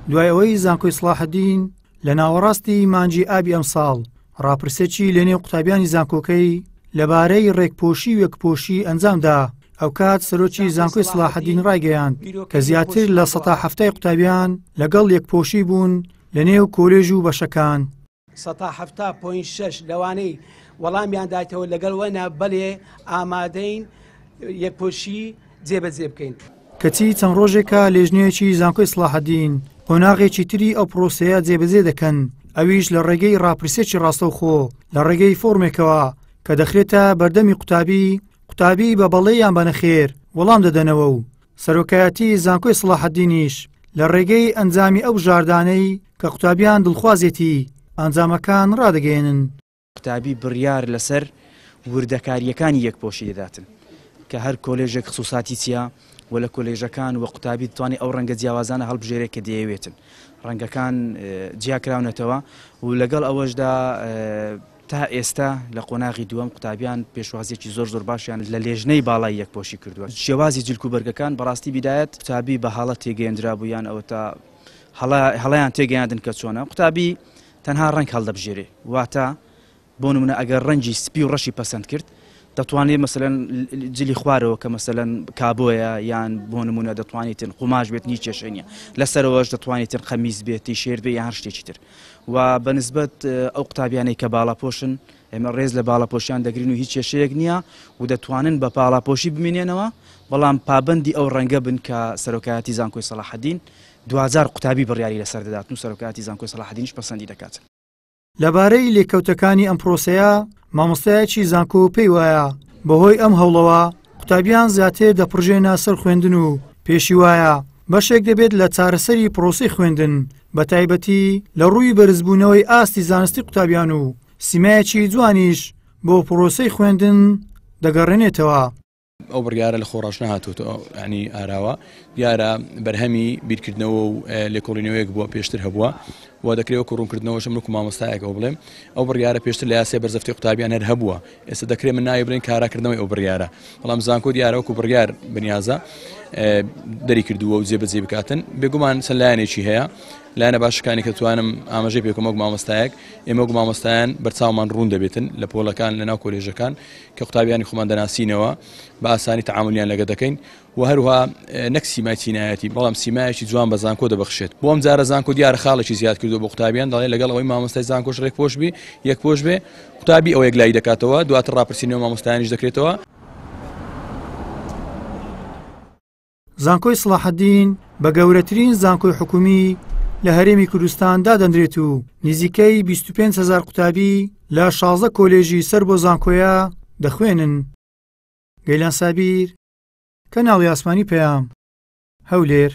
دوای ئەوەی زانکۆی سڵاحەدین لە ناوەڕاستی مانجی ئابی ئەمساڵ ڕاپرسێکی لە نێو قوتابیانی زانکۆکەی لەبارەی ڕێکپۆشی و یەکپۆشی ئەنجامدا. ئەو کات سەرۆکی زانکۆی سڵاحەدین ڕایگەیاند کە زیاتر لە 170 قوتابیان لەگەڵ یەکپۆشی بوون لە نێو کۆلێژ و بەشەکان. 170.6 لەوانەی وەڵامیان دایتەوە لەگەڵ وەنا بەلێ ئامادەین یەکپۆشی جێبەجێ بکەین. کەچی چەند ڕۆژێکە لێژنەیەکی زانکۆی سڵاحەدین قۆناغێکی تری ئەو پرۆسەیە جێبەجێ دەکەن، ئەویش لە ڕێگەی ڕاپرسێکی ڕاستەوخۆ لە ڕێگەی فۆرمێکەوە کە دەخرێتە بەردەمی قوتابی بە بەڵێیان بەنەخێر وەڵام دەدەنەوە و سەرۆکایەتی زانکۆی سڵاحەدینیش لە ڕێگەی ئەنجامی ئەو ژاردانەی کە قوتابیان دڵخوازێتی ئەنجامەکان ڕادەگەێنن. قوتابی بڕیار لەسەر وردەکاریەکانی یەکپۆشی دەداتن کە هەر کۆلێژێک خصوصاتی چیە و لە کۆلێژەکان و قوتابی دەتوانێت ئەو ڕەنگە جیاوازانە هەڵبژێرێت کە دەیەوێتن. ڕەنگەکان جیاکراونەتەوە و لەگەڵ ئەوەشدا تا ئێستا لە قۆناغی دووەم قوتابیان پێشوازیەکی زۆر باشیان لە لێژنەی باڵای یەکپۆشی کردووە. شێوازی جلکوبەرگەکان بەڕاستی بیدایەت قوتابی بە حاڵەت تێگەیاندرا بوویان ئەوە تا هەڵەیان تێگەیاندن کە چۆنە قوتابی تەنها ڕەنگ هەڵدەبژێرێ، واتە بۆ نمونە ئەگەر ڕەنگی سپی و ڕەشی پەسەند کرد دەتوانێت مەسەلەن جلی خوارەوە کە مەسەلەن کابۆیە یان بۆ نمونە دەتوانێتن قوماش بێت نی کێشەنیە، لەسەرەوەش دەتوانێتن خەمیز بێتی شێر بێ یان هەر شتێکی تر. و بەنسبەت ئەو قوتابیانەی کە باڵاپۆشن ئێمە ڕێز لە باڵاپۆشیان دەگرین و هیچ کێشەیەک نییە و دەتوانن بە باڵاپۆشی بمێنێنەوە، بەڵام پابەندی ئەو ڕەنگە بن کە سەرۆکایەتی زانکۆی سەلاحەدین 2000 قوتابی بڕیاری لەسەر دەداتن و سەرۆکایەتی زانکۆی سەلاحەدینیش پەسەندی دەکات. لەبارەی لێکەوتەکانی ئەم پرۆسەیە مامۆستایەکی زانکۆ پێی وایە بەهۆی ئەم هەوڵەوە قوتابیان زیاتر دەپڕژێنە سەر خوێندن و پێشی وایە بەشێک دەبێت لە چارەسەری پرۆسەی خوێندن بە تایبەتی لە ڕووی بەرزبوونەوەی ئاستی زانستی قوتابیان و سیمایەکی جوانیش بۆ پرۆسەی خوێندن دەگەڕێنێتەوە. ئەو بڕیارە لە خۆڕاش نهاتووە، ینی ئاراوە دیارە بەرهەمی بیرکردنەوە و لێکۆڵینەوەیەک بووە پێشتر هەبووە و دەکرێت ڕوونکردنەوەش من مامۆستایەک ئەو بڵێم ئەو بڕیارە پێشتر لە یاسای بەرزەفتی قوتابیان هەر هەبووە، ئێستا دەکرێت من ناوی بڵێن کاراکردنەوەی ئەو بڕیارە، بەڵام زانکۆ دیارەوەکو بڕیار بنیازە دەری کردووە و جێبەجێ بکاتن. بێگومان چەند لایەنێکی هەیە، لایەنە باشەکانی کە توانم ئاماژەی پێکەم وەک مامۆستایەک ئێمە وەک مامۆستایان بەرچاومان ڕوون دەبێتن لە پۆلەکان لە ناو کۆلێژەکان کە قوتابیانی خۆمان دەناسینەوە بە ئاسانی تەعاملیان لەگە دەکەین و هەروها نەک سیمای چینایەتی بەڵام سیمایەکی جوان بە زانکۆ دەبەخشێت. بۆم جارە زانکۆ دیارە خاڵێکی زیاد کردو بۆ قوتابیان دەڵێ لەگەڵ ئەوەی مامۆستای زانکۆش ڕێکپۆش بی یەکپۆش بێ قوتابی ئەو یەکلایی دەکاتەوە، دواتر ڕاپرسینەوە مامۆستایانیش دەکرێتەوە. زانکۆی سڵاحەدین بە گەورەترین زانکۆی حکومی لە هەرێمی کوردستان دادەنرێت و نزیکەی 25,000 قوتابی لە 16 کۆلێژی سەر بۆ زانکۆیە دەخوێنن. گەیلان سابیر، کەناڵی ئاسمانی پەیام، هەولێر.